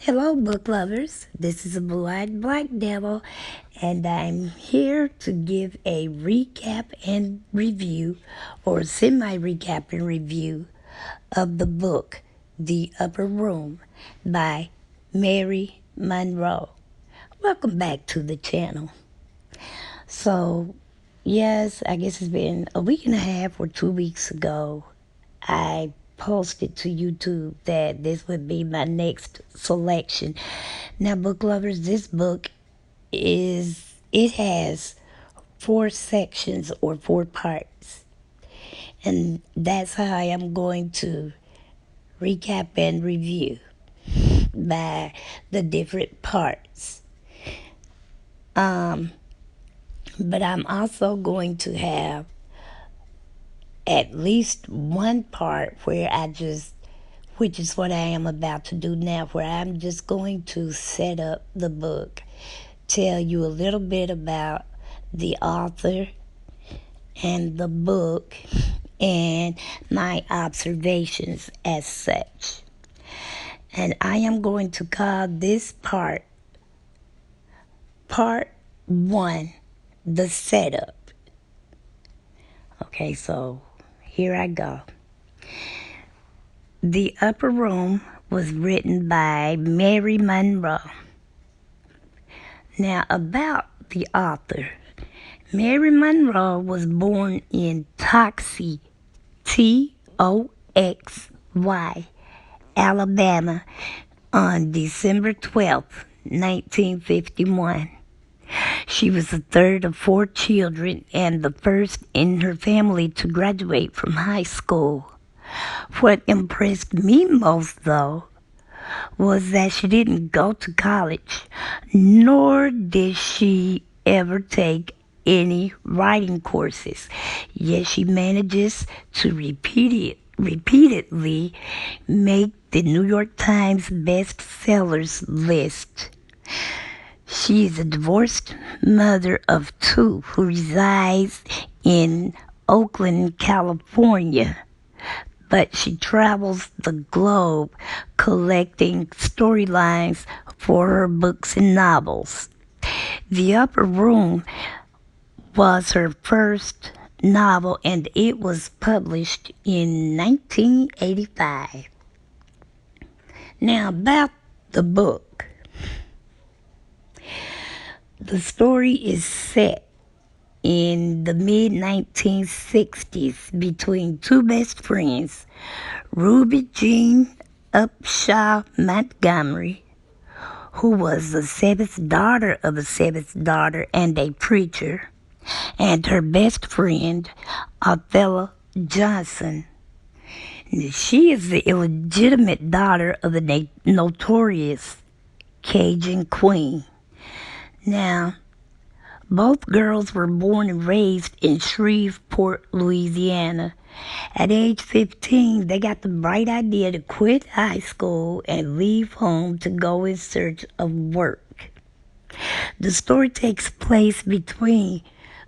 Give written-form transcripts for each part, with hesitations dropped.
Hello, book lovers. This is a Blue-Eyed Black Devil, and I'm here to give a recap and review, or semi-recap and review, of the book, The Upper Room, by Mary Monroe. Welcome back to the channel. So, yes, I guess it's been a week and a half or 2 weeks ago. I posted to YouTube that this would be my next selection. Now, book lovers, this book it has 4 sections or 4 parts. And that's how I am going to recap and review by the different parts. But I'm also going to have at least one part which is what I am about to do now, where I'm just going to set up the book, tell you a little bit about the author and the book and my observations as such. And I am going to call this part 1, the setup. Okay, so here I go. The Upper Room was written by Mary Monroe. Now, about the author. Mary Monroe was born in Toxey, Toxy, Alabama, on December 12th, 1951. She was the third of 4 children and the first in her family to graduate from high school. What impressed me most, though, was that she didn't go to college, nor did she ever take any writing courses. Yet she manages to repeatedly make the New York Times bestsellers list. She is a divorced mother of 2 who resides in Oakland, California, but she travels the globe collecting storylines for her books and novels. The Upper Room was her first novel, and it was published in 1985. Now, about the book. The story is set in the mid-1960s between 2 best friends, Ruby Jean Upshaw Montgomery, who was the 7th daughter of a 7th daughter and a preacher, and her best friend, Othello Johnson. She is the illegitimate daughter of the notorious Cajun Queen. Now, both girls were born and raised in Shreveport, Louisiana. At age 15, they got the bright idea to quit high school and leave home to go in search of work. The story takes place between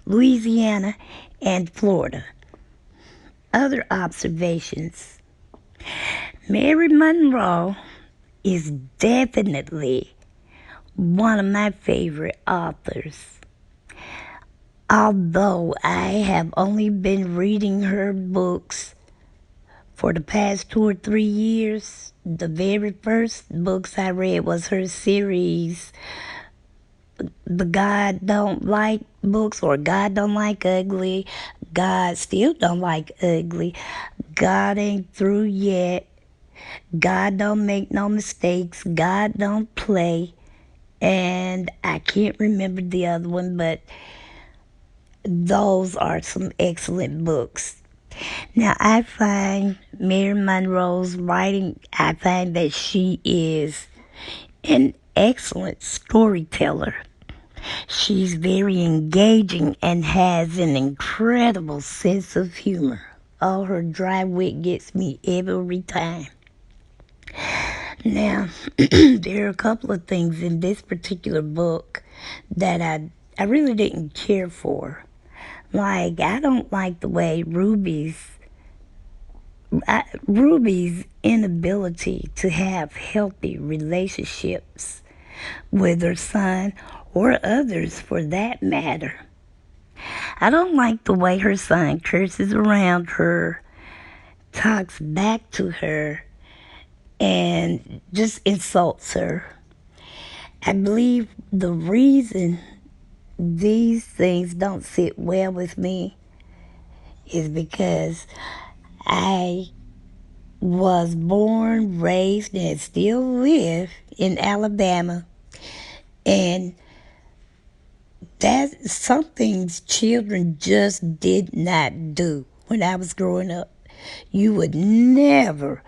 Louisiana and Florida. Other observations. Mary Monroe is definitely one of my favorite authors. Although I have only been reading her books for the past 2 or 3 years, the very first books I read was her series, The God Don't Like books, or God Don't Like Ugly, God Still Don't Like Ugly, God Ain't Through Yet, God Don't Make No Mistakes, God Don't Play, and I can't remember the other one, but those are some excellent books. Now, I find Mary Monroe's writing, I find that she is an excellent storyteller. She's very engaging and has an incredible sense of humor. Oh, her dry wit gets me every time. Now, there are a couple of things in this particular book that I really didn't care for. Like, I don't like the way Ruby's Ruby's inability to have healthy relationships with her son or others for that matter. I don't like the way her son curses around her, talks back to her, and just insults her. I believe the reason these things don't sit well with me is because I was born, raised, and still live in Alabama. And that's some things children just did not do when I was growing up. You would never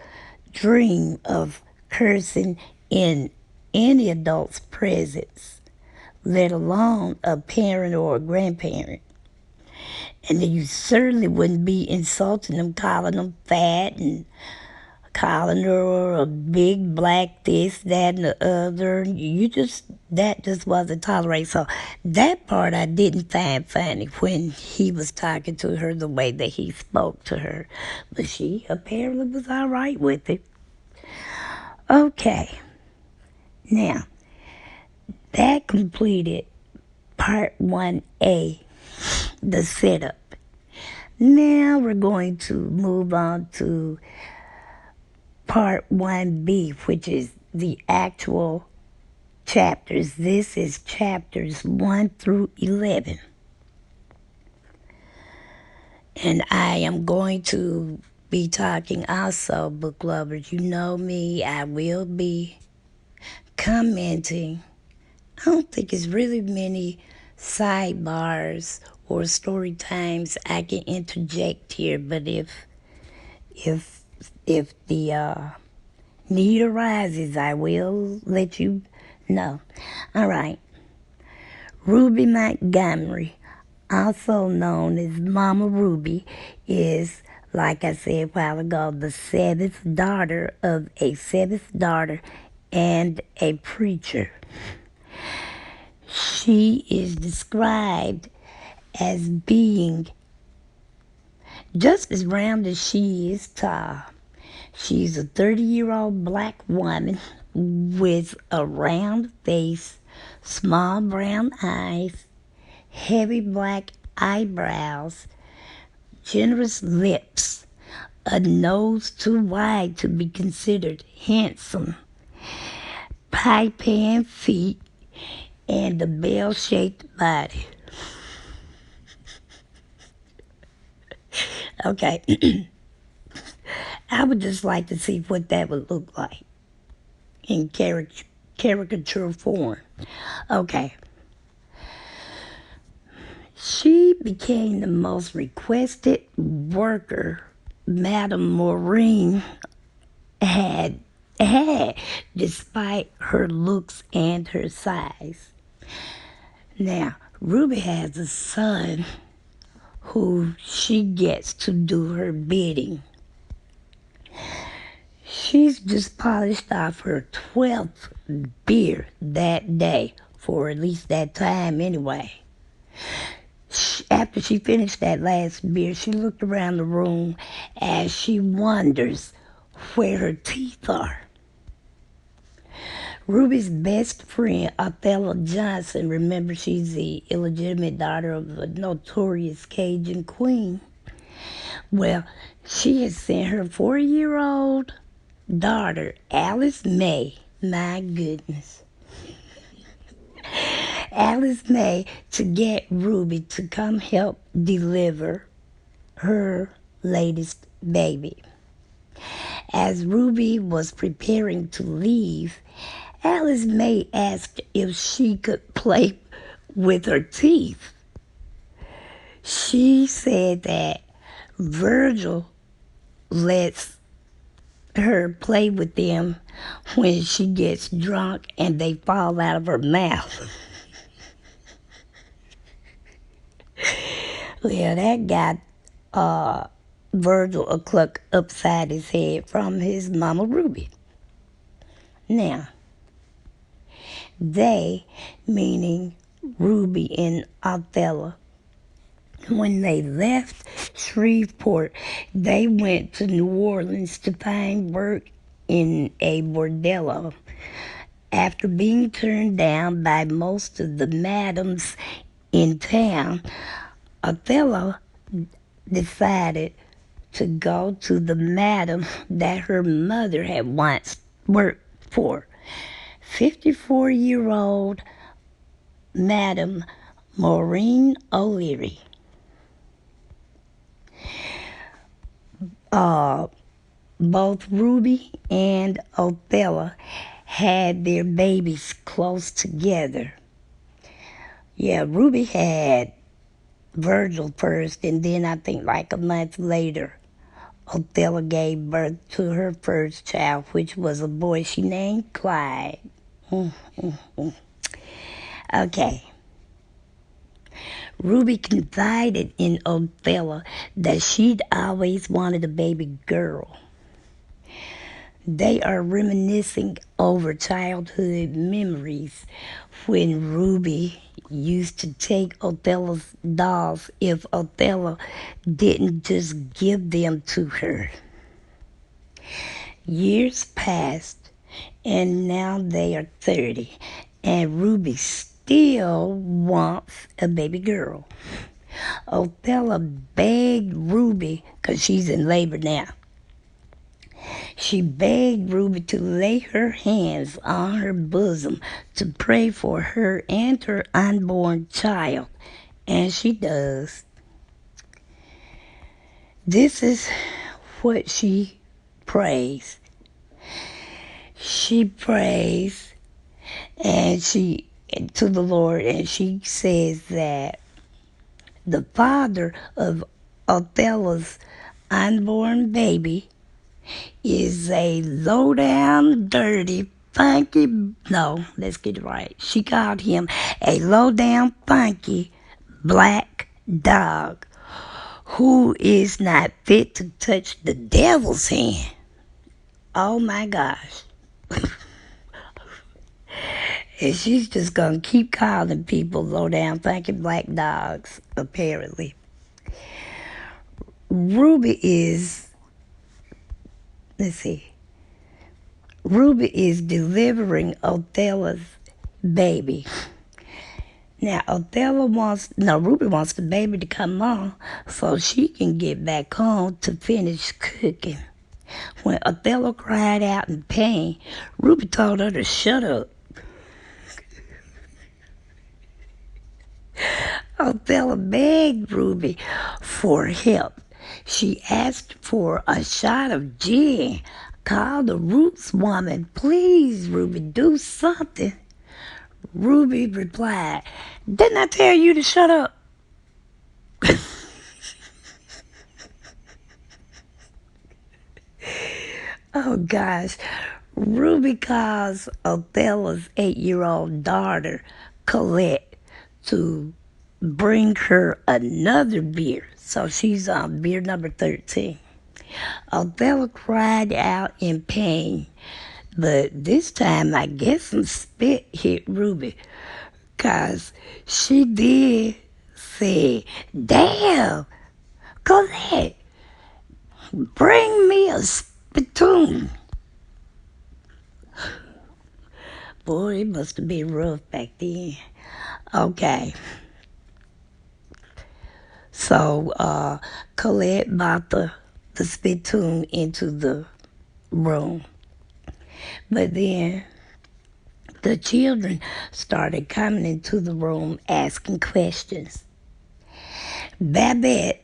dream of cursing in any adult's presence, let alone a parent or a grandparent. And then you certainly wouldn't be insulting them, calling them fat and calling her a big black this, that, and the other. That just wasn't tolerated. So that part I didn't find funny when he was talking to her the way that he spoke to her. But she apparently was all right with it. Okay. Now, that completed part 1A, the setup. Now we're going to move on to part 1B, which is the actual chapters. This is chapters 1 through 11. And I am going to be talking also, book lovers. You know me, I will be commenting. I don't think it's really many sidebars or story times I can interject here, but if the need arises, I will let you know. All right. Ruby Montgomery, also known as Mama Ruby, is, like I said a while ago, the seventh daughter of a seventh daughter and a preacher. She is described as being just as round as she is tall. She's a 30-year-old black woman with a round face, small brown eyes, heavy black eyebrows, generous lips, a nose too wide to be considered handsome, pie-pan feet, and a bell-shaped body. Okay. I would just like to see what that would look like in caricature form. Okay. She became the most requested worker Madame Maureen had, despite her looks and her size. Now, Ruby has a son who she gets to do her bidding. She's just polished off her 12th beer that day, for at least that time anyway. After she finished that last beer, she looked around the room as she wonders where her teeth are. Ruby's best friend, Othello Johnson, remember she's the illegitimate daughter of a notorious Cajun queen. Well, she has sent her 4-year-old daughter, Alice May, my goodness, Alice May, to get Ruby to come help deliver her latest baby. As Ruby was preparing to leave, Alice May asked if she could play with her teeth. She said that Virgil lets her play with them when she gets drunk and they fall out of her mouth. Well, that got Virgil a cluck upside his head from his Mama Ruby. Now, they, meaning Ruby and Othello, when they left Shreveport. They went to New Orleans to find work in a bordello. After being turned down by most of the madams in town, Othello decided to go to the madam that her mother had once worked for. 54-year-old Madam Maureen O'Leary. Both Ruby and Othello had their babies close together. Yeah, Ruby had Virgil first, and then I think like a month later, Othello gave birth to her first child, which was a boy she named Clyde. Okay. Ruby confided in Othello that she'd always wanted a baby girl. They are reminiscing over childhood memories when Ruby used to take Othello's dolls if Othello didn't just give them to her. Years passed, and now they are 30, and Ruby still wants a baby girl. Othello begged Ruby, because she's in labor now, she begged Ruby to lay her hands on her bosom to pray for her and her unborn child, and she does. This is what she prays. She prays and she to the Lord, and she says that the father of Othello's unborn baby is a low-down, dirty, funky, no, let's get it right. She called him a low-down, funky, black dog who is not fit to touch the devil's hand. Oh my gosh. And she's just gonna keep calling people low-down, funky, black dogs, apparently. Ruby is delivering Othello's baby. Now, Ruby wants the baby to come on so she can get back home to finish cooking. When Othello cried out in pain, Ruby told her to shut up. Othello begged Ruby for help. She asked for a shot of gin. Call the Roots woman. Please, Ruby, do something. Ruby replied, "Didn't I tell you to shut up?" Oh, gosh. Ruby calls Othello's 8-year-old daughter, Colette, to bring her another beer. So she's on beer number 13. Othello cried out in pain, but this time I guess some spit hit Ruby, 'cause she did say, "Damn, Colette, bring me a spittoon." Boy, it must have been rough back then. Okay. So Colette brought the spittoon into the room. But then the children started coming into the room asking questions. Babette,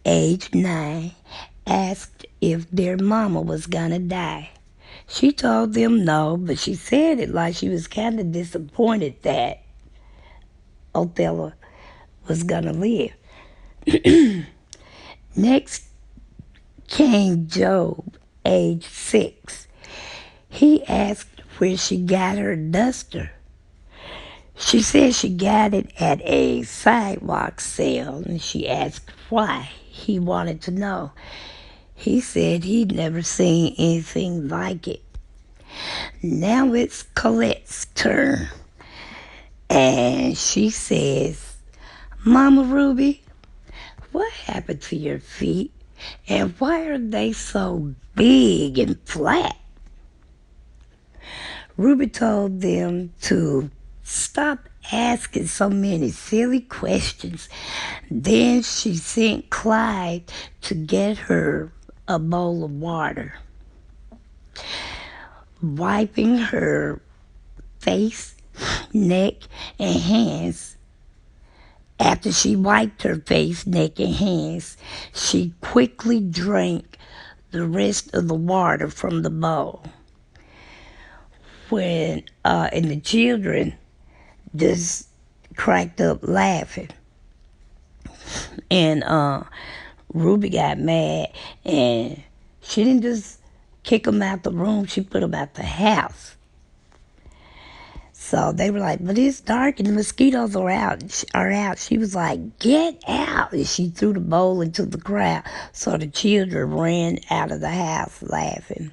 age 9, asked if their mama was gonna die. She told them no, but she said it like she was kind of disappointed that Othello was gonna live. Next came Job, age 6. He asked where she got her duster. She said she got it at a sidewalk sale, and she asked why. He wanted to know. He said he'd never seen anything like it. Now it's Colette's turn, and she says, "Mama Ruby, what happened to your feet? And why are they so big and flat? Ruby told them to stop asking so many silly questions. Then she sent Clyde to get her a bowl of water. Wiping her face, neck, and hands. After she wiped her face, neck, and hands, she quickly drank the rest of the water from the bowl. And the children just cracked up laughing. And Ruby got mad, and she didn't just kick them out the room, she put them out the house. So they were like, but it's dark and the mosquitoes are out. She was like, get out. And she threw the bowl into the crowd. So the children ran out of the house laughing.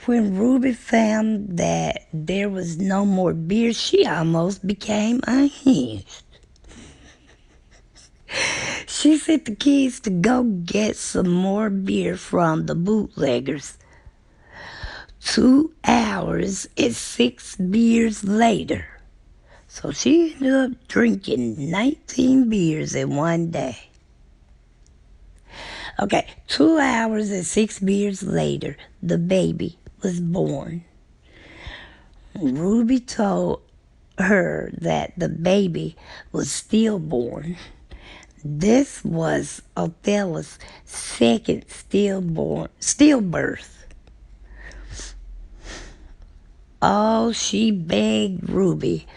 When Ruby found that there was no more beer, she almost became unhinged. She sent the kids to go get some more beer from the bootleggers. 2 hours and 6 beers later. So she ended up drinking 19 beers in one day. Okay, 2 hours and 6 beers later, the baby was born. Ruby told her that the baby was stillborn. This was Othello's second stillbirth. Oh, she begged Ruby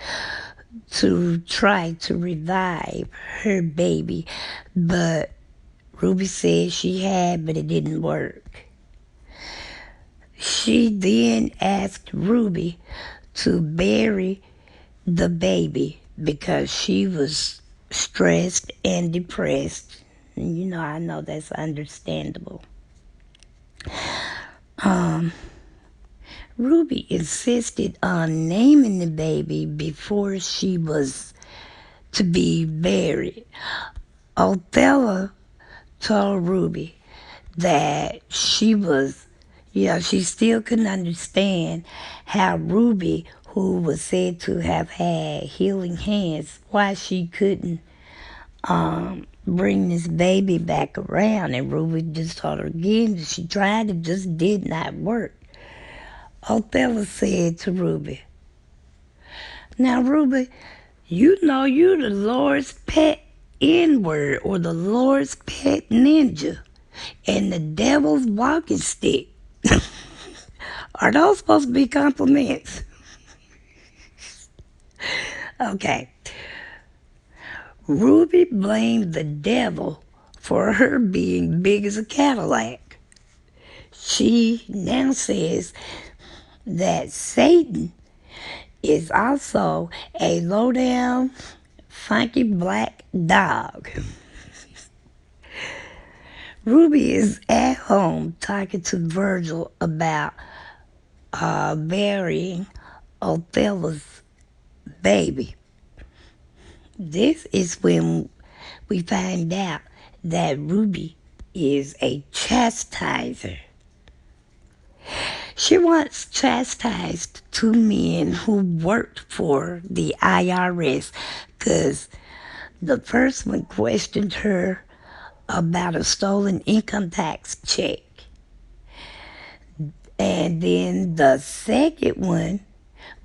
to try to revive her baby, but Ruby said she had, but it didn't work. She then asked Ruby to bury the baby because she was stressed and depressed. And I know that's understandable. Ruby insisted on naming the baby before she was to be buried. Othello told Ruby that she still couldn't understand how Ruby, who was said to have had healing hands, why she couldn't bring this baby back around. And Ruby just told her again that she tried, it just did not work. Othello said to Ruby, now Ruby, you're the Lord's pet N-word or the Lord's pet ninja and the devil's walking stick. Are those supposed to be compliments? Okay. Ruby blamed the devil for her being big as a Cadillac. She now says that Satan is also a low-down, funky black dog. Ruby is at home talking to Virgil about burying Othello's baby. This is when we find out that Ruby is a chastiser. She once chastised 2 men who worked for the IRS because the first one questioned her about a stolen income tax check. And then the second one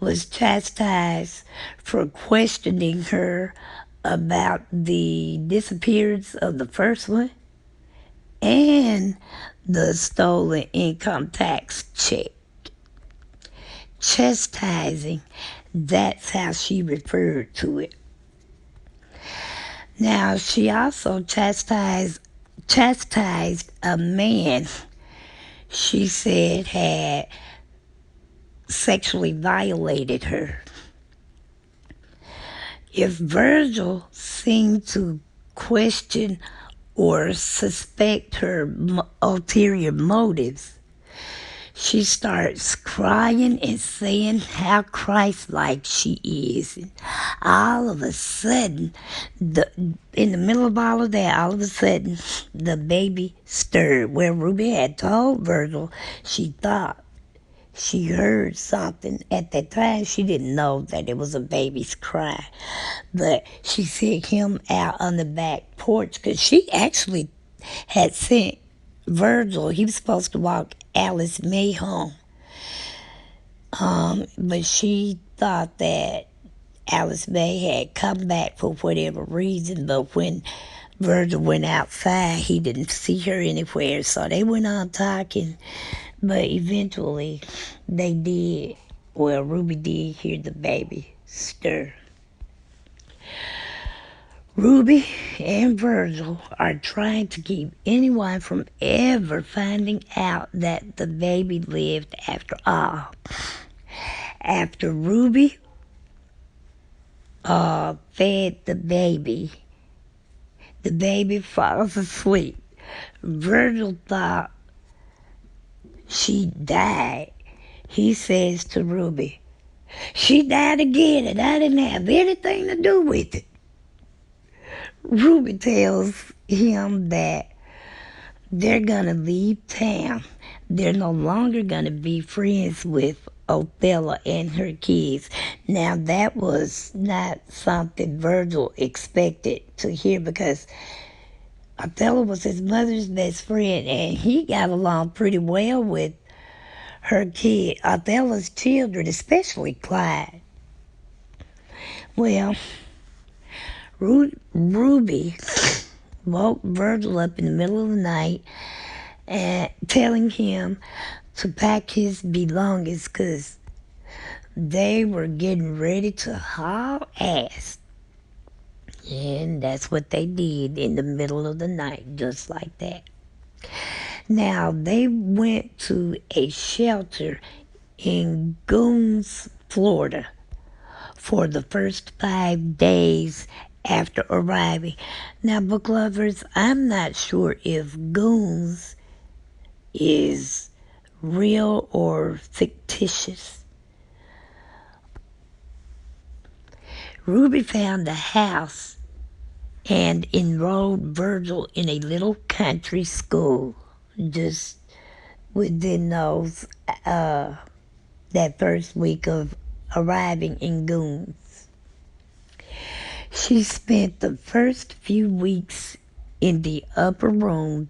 was chastised for questioning her about the disappearance of the first one and the stolen income tax check. Chastising, that's how she referred to it. Now, she also chastised a man she said had sexually violated her. If Virgil seemed to question or suspect her ulterior motives, She starts crying and saying how Christ-like she is. And all of a sudden, in the middle of all of that, all of a sudden, the baby stirred. Where Ruby had told Virgil she thought she heard something. At that time, she didn't know that it was a baby's cry. But she sent him out on the back porch because she actually had sent Virgil. He was supposed to walk Alice May home. But she thought that Alice May had come back for whatever reason. But when Virgil went outside, he didn't see her anywhere. So they went on talking. But eventually, they did. Well, Ruby did hear the baby stir. Ruby and Virgil are trying to keep anyone from ever finding out that the baby lived after all. After Ruby fed the baby falls asleep. Virgil thought she died. He says to Ruby, "She died again and I didn't have anything to do with it." Ruby tells him that they're going to leave town. They're no longer going to be friends with Othello and her kids. Now, that was not something Virgil expected to hear because Othello was his mother's best friend and he got along pretty well with her kid, Othello's children, especially Clyde. Well, Ruby woke Virgil up in the middle of the night and telling him to pack his belongings because they were getting ready to haul ass. And that's what they did in the middle of the night, just like that. Now, they went to a shelter in Goons, Florida for the first 5 days after arriving. Now, book lovers, I'm not sure if Goons is real or fictitious. Ruby found a house and enrolled Virgil in a little country school just within that first week of arriving in Goons. She spent the first few weeks in the upper room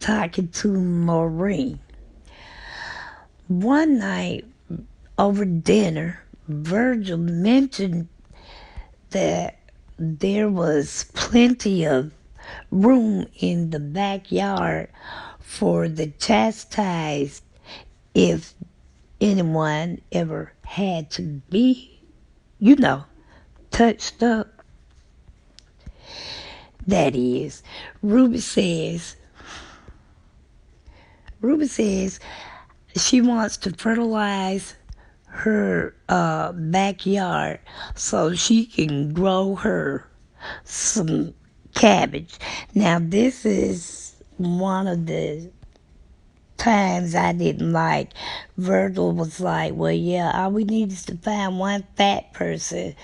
talking to Maureen. One night over dinner, Virgil mentioned that there was plenty of room in the backyard for the chastised if anyone ever had to be, touched up. That is, Ruby says she wants to fertilize her backyard so she can grow her some cabbage. Now, this is one of the times I didn't like. Virgil was like, well, yeah, all we need is to find one fat person,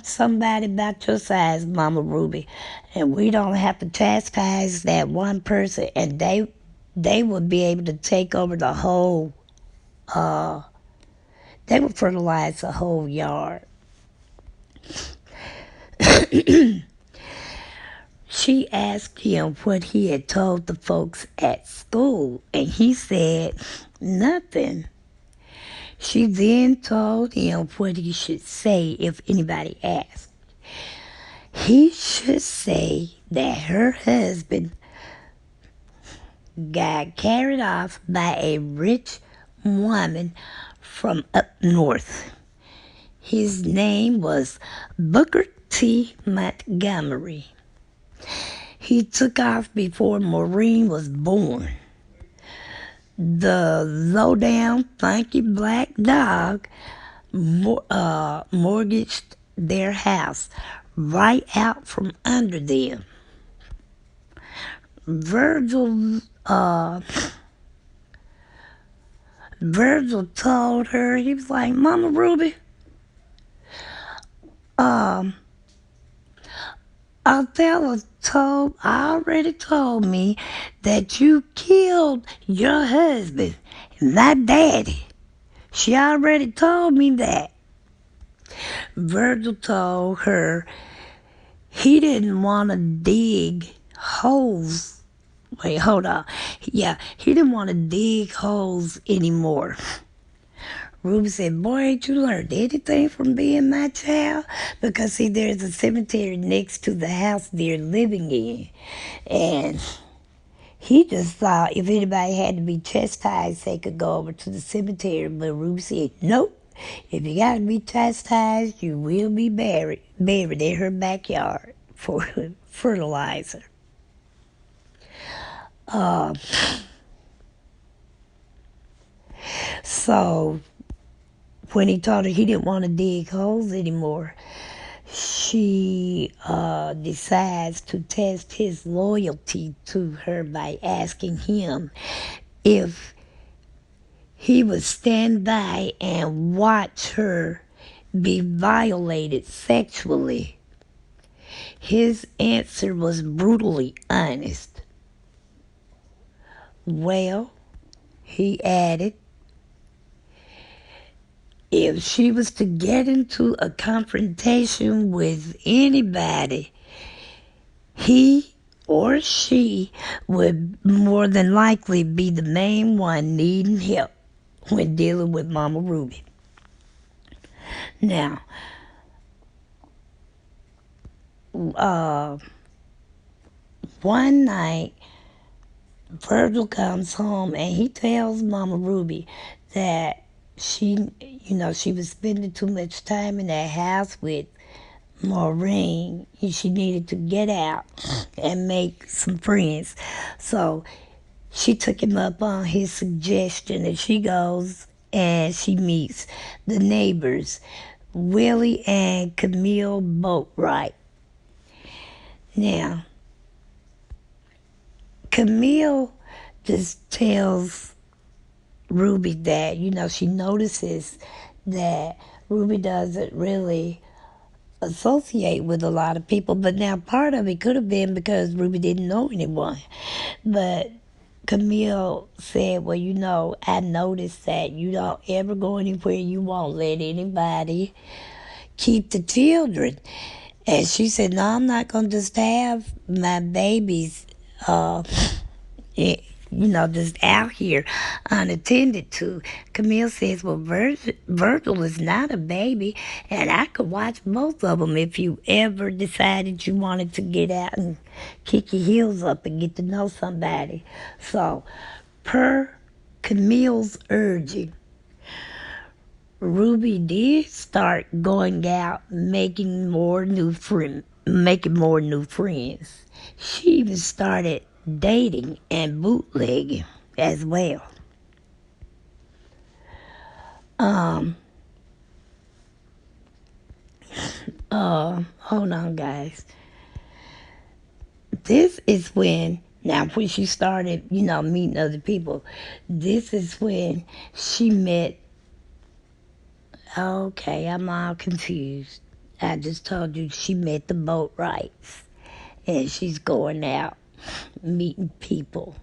somebody about your size, Mama Ruby, and we don't have to chastise that one person, and they would be able to take over the whole, they would fertilize the whole yard. She asked him what he had told the folks at school, and he said nothing. She then told him what he should say if anybody asked. He should say that her husband got carried off by a rich woman from up north. His name was Booker T. Montgomery. He took off before Maureen was born. The low-down, funky black dog mortgaged their house right out from under them. Virgil Virgil told her, he was like, Mama Ruby, um, Othello already told me that you killed your husband, my daddy. She already told me that. Virgil told her he didn't want to dig holes. Wait, hold on. Yeah, he didn't want to dig holes anymore. Ruby said, boy, ain't you learned anything from being my child? Because, see, there's a cemetery next to the house they're living in. And he just thought if anybody had to be chastised, they could go over to the cemetery. But Ruby said, nope. If you got to be chastised, you will be buried in her backyard for fertilizer. So when he told her he didn't want to dig holes anymore, she decides to test his loyalty to her by asking him if he would stand by and watch her be violated sexually. His answer was brutally honest. Well, he added, if she was to get into a confrontation with anybody, he or she would more than likely be the main one needing help when dealing with Mama Ruby. Now, one night, Virgil comes home and he tells Mama Ruby that she was spending too much time in that house with Maureen. She needed to get out and make some friends. So she took him up on his suggestion and she goes and she meets the neighbors, Willie and Camille Boatwright. Now, Camille just tells Ruby that, she notices that Ruby doesn't really associate with a lot of people. But now part of it could have been because Ruby didn't know anyone. But Camille said, well, I noticed that you don't ever go anywhere, you won't let anybody keep the children. And she said, no, I'm not going to just have my babies, just out here unattended to. Camille says, well, Virgil is not a baby, and I could watch both of them if you ever decided you wanted to get out and kick your heels up and get to know somebody. So, per Camille's urging, Ruby did start going out, making more new friends. She even started dating and bootlegging as well. Hold on, guys. This is when she started, meeting other people. This is when she met. Okay, I'm all confused. I just told you she met the Boatwrights, and she's going out meeting people,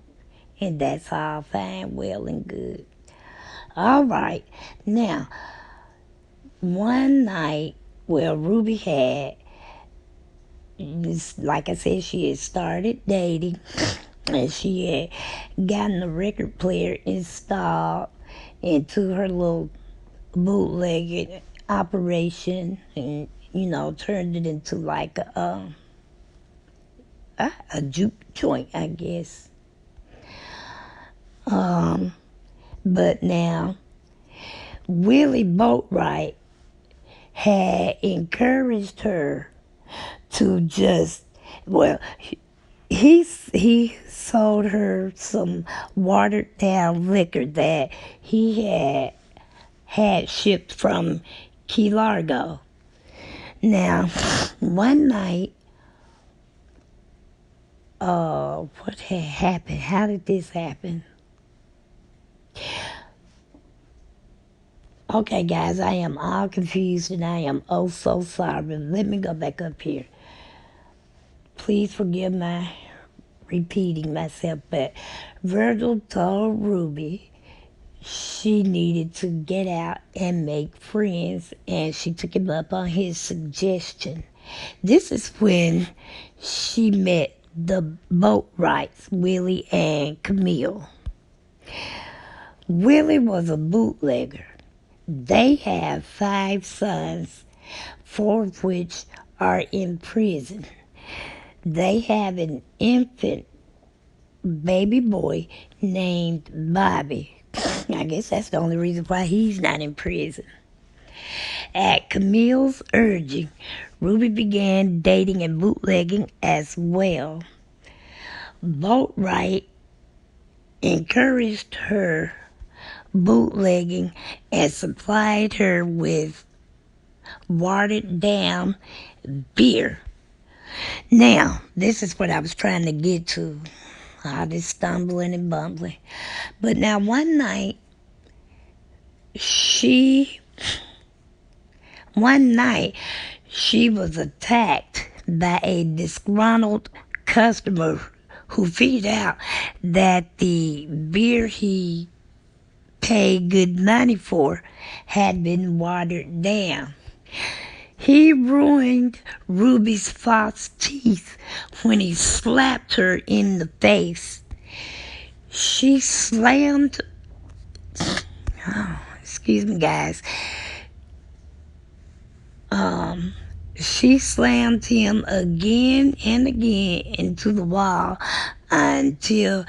and that's all fine, well, and good. All right, now, one night, Ruby had, like I said, she had started dating, and she had gotten a record player installed into her little bootlegging operation, and turned it into like a juke joint, I guess. But now Willie Boatwright had encouraged her to just, he sold her some watered down liquor that he had shipped from Key Largo. Now, one night, what had happened? How did this happen? Okay, guys, I am all confused and I am oh so sorry. Let me go back up here. Please forgive my repeating myself, but Virgil told Ruby she needed to get out and make friends, and she took him up on his suggestion. This is when she met the Boatwrights, Willie and Camille. Willie was a bootlegger. They have 5 sons, 4 of which are in prison. They have an infant baby boy named Bobby. I guess that's the only reason why he's not in prison. At Camille's urging, Ruby began dating and bootlegging as well. Boatwright encouraged her bootlegging and supplied her with watered down beer. Now, this is what I was trying to get to. All this stumbling and bumbling. But now one night, she was attacked by a disgruntled customer who figured out that the beer he paid good money for had been watered down. He ruined Ruby's false teeth when he slapped her in the face. She slammed, excuse me guys, she slammed him again and again into the wall until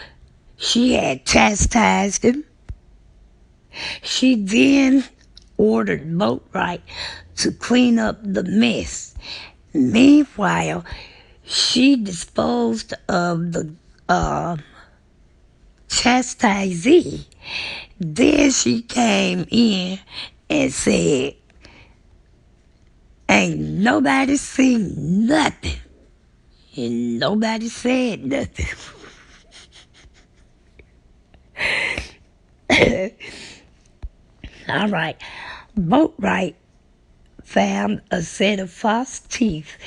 she had chastised him. She then ordered Boatwright to clean up the mess. Meanwhile, she disposed of the chastisee. Then she came in and said, "Ain't nobody seen nothing." And nobody said nothing. All right. Boatwright found a set of false teeth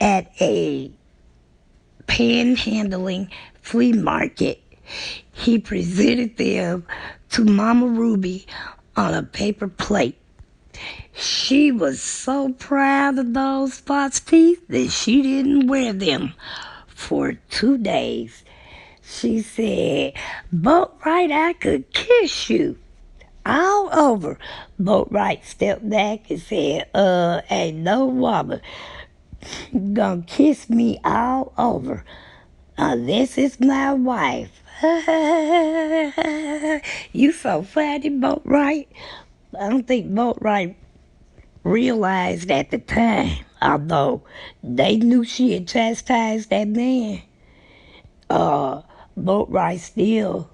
at a panhandling flea market. He presented them to Mama Ruby on a paper plate. She was so proud of those false teeth that she didn't wear them for 2 days. She said, "Boatwright, I could kiss you all over." Boatwright stepped back and said, ain't no woman gonna kiss me all over unless it's my wife. You so funny, Boatwright. I don't think Boatwright realized at the time, although they knew she had chastised that man. Boatwright still,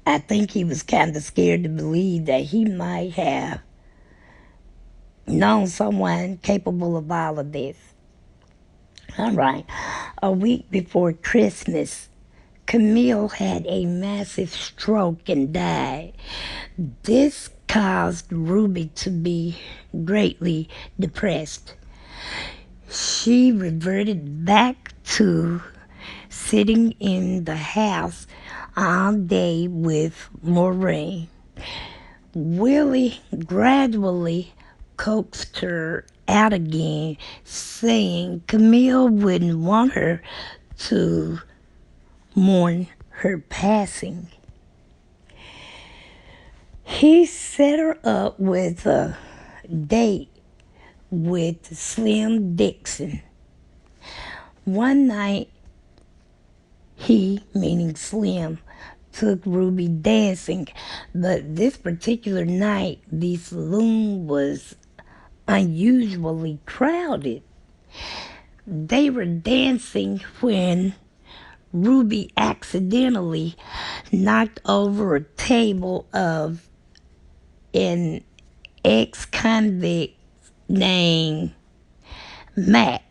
I think he was kind of scared to believe that he might have known someone capable of all of this. All right. A week before Christmas, Camille had a massive stroke and died. This caused Ruby to be greatly depressed. She reverted back to sitting in the house all day with Maureen. Willie gradually coaxed her out again, saying Camille wouldn't want her to mourn her passing. He set her up with a date with Slim Dixon. One night, he, meaning Slim, took Ruby dancing, but this particular night, the saloon was unusually crowded. They were dancing when Ruby accidentally knocked over a table of an ex-convict named Mac.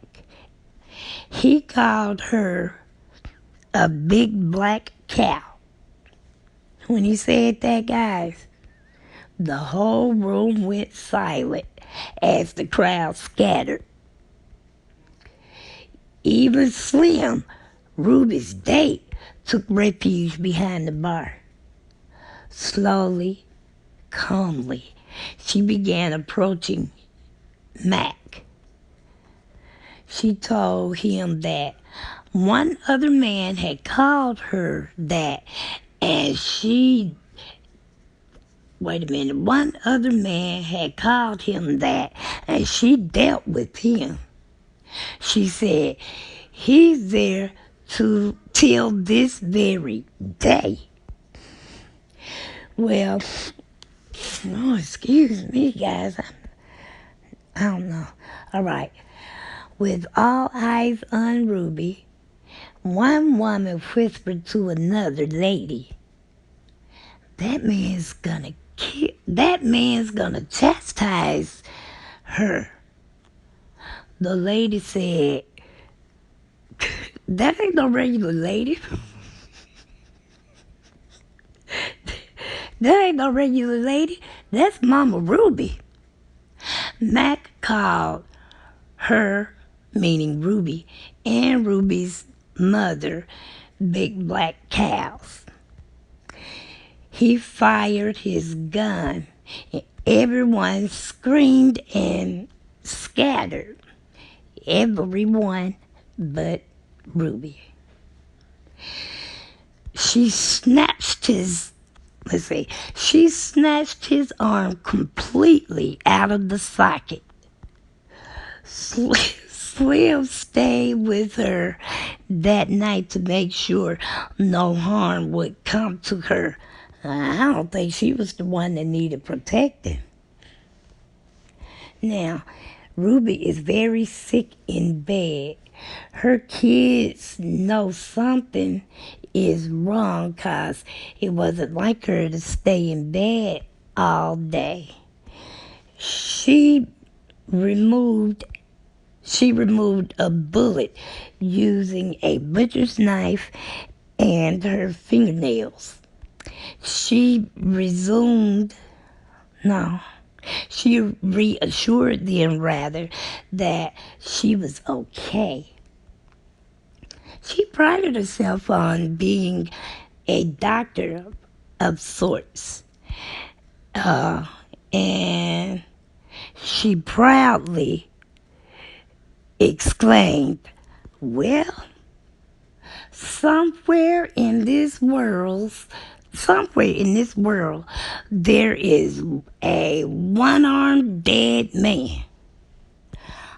He called her a big black cow. When he said that, guys, The whole room went silent as the crowd scattered. Even Slim, Ruby's date, took refuge behind the bar. Slowly, calmly, she began approaching Mac. She told him that one other man had called her that, and one other man had called him that, and she dealt with him. She said, he's there till this very day. Well, oh, excuse me, guys. I don't know. All right. With all eyes on Ruby, one woman whispered to another lady, that man's gonna chastise her. The lady said, that ain't no regular lady. That ain't no regular lady. That's Mama Ruby. Mac called her, meaning Ruby, and Ruby's mother, big black cows. He fired his gun, and everyone screamed and scattered. Everyone but Ruby. She snatched his arm completely out of the socket. Slim stayed with her that night to make sure no harm would come to her. I don't think she was the one that needed protecting. Now, Ruby is very sick in bed. Her kids know something is wrong because it wasn't like her to stay in bed all day. She removed a bullet using a butcher's knife and her fingernails. She reassured them that she was okay. She prided herself on being a doctor of sorts. And she proudly exclaimed, well, somewhere in this world, there is a one-armed dead man.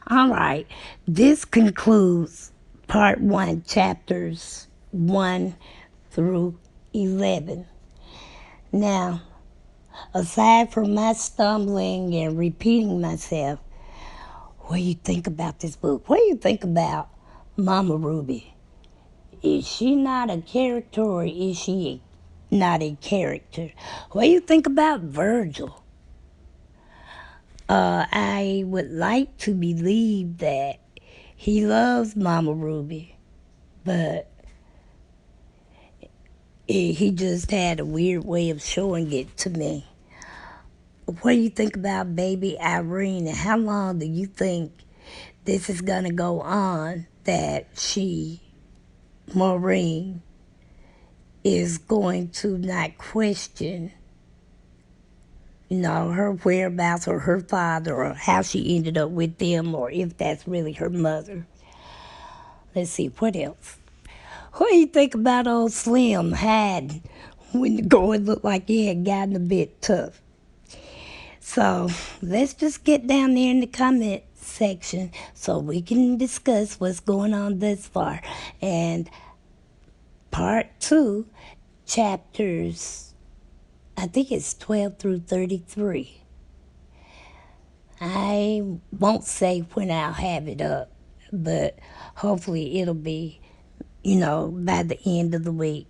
All right, this concludes part 1, chapters 1 through 11. Now, aside from my stumbling and repeating myself, what do you think about this book? What do you think about Mama Ruby? Is she not a character, or is she not a character? What do you think about Virgil? I would like to believe that he loves Mama Ruby, but he just had a weird way of showing it to me. What do you think about baby Irene, and how long do you think this is going to go on, that Maureen, is going to not question, her whereabouts or her father or how she ended up with them, or if that's really her mother? Let's see, what else? What do you think about old Slim hiding when the going looked like it had gotten a bit tough? So let's just get down there in the comment section so we can discuss what's going on thus far. And part 2, chapters, I think it's 12 through 33. I won't say when I'll have it up, but hopefully it'll be, by the end of the week.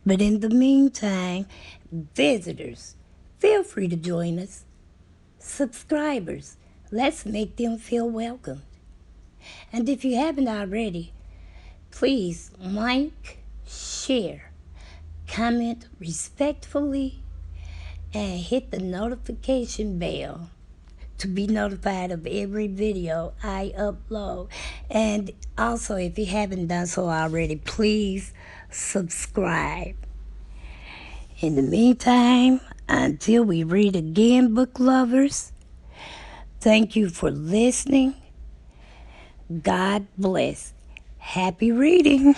But in the meantime, visitors, feel free to join us. Subscribers, let's make them feel welcome. And if you haven't already, please like, share, comment respectfully, and hit the notification bell to be notified of every video I upload. And also, if you haven't done so already, please subscribe. In the meantime, until we read again, book lovers, thank you for listening. God bless. Happy reading.